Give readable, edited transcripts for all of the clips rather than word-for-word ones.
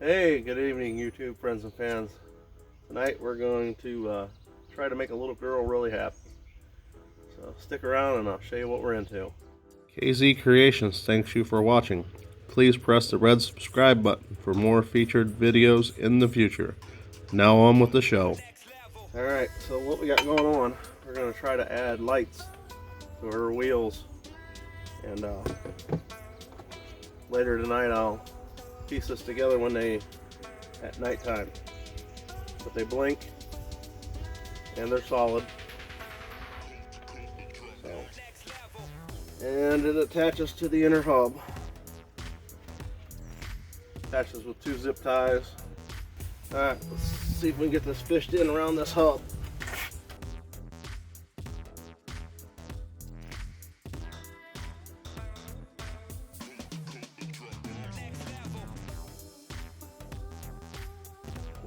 Hey, good evening, YouTube friends and fans. Tonight we're going to try to make a little girl really happy. So stick around and I'll show you what we're into. KZ Creations thanks you for watching. Please press the red subscribe button for more featured videos in the future. Now on with the show. Alright, so what we got going on, we're going to try to add lights to her wheels. And later tonight I'll piece this together at nighttime. But they blink and they're solid. And it attaches to the inner hub. Attaches with 2 zip ties. Alright, let's see if we can get this fished in around this hub.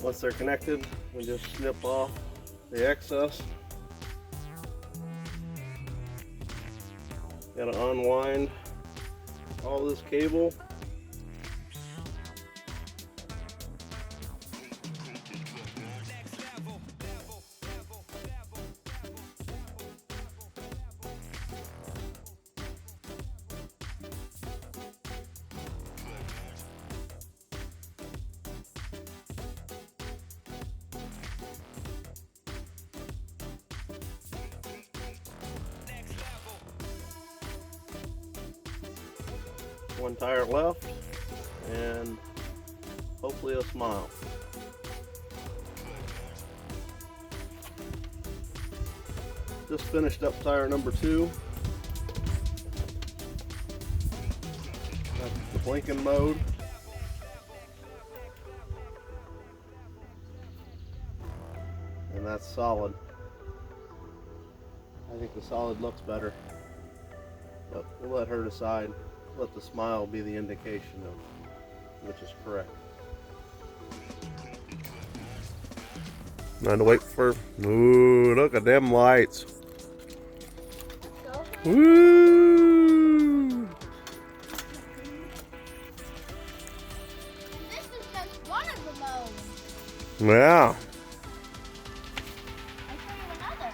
Once they're connected, we just snip off the excess. Got to unwind all this cable. One tire left, and hopefully a smile. Just finished up tire number 2. That's the blinking mode. And that's solid. I think the solid looks better, but we'll let her decide. Let the smile be the indication of which is correct. Time to wait for. Ooh, look at them lights. Woo! This is just one of the modes. Yeah. I'll show you another.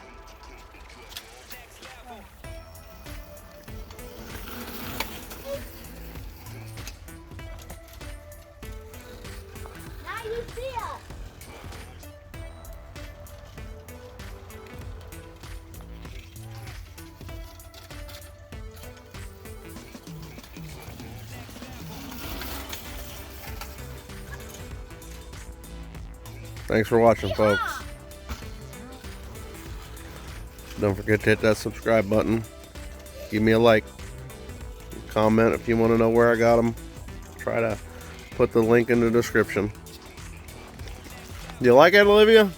Now you see us. Thanks for watching, folks. Don't forget to hit that subscribe button. Give me a like. Comment if you want to know where I got them. Try to put the link in the description. You like it, Olivia?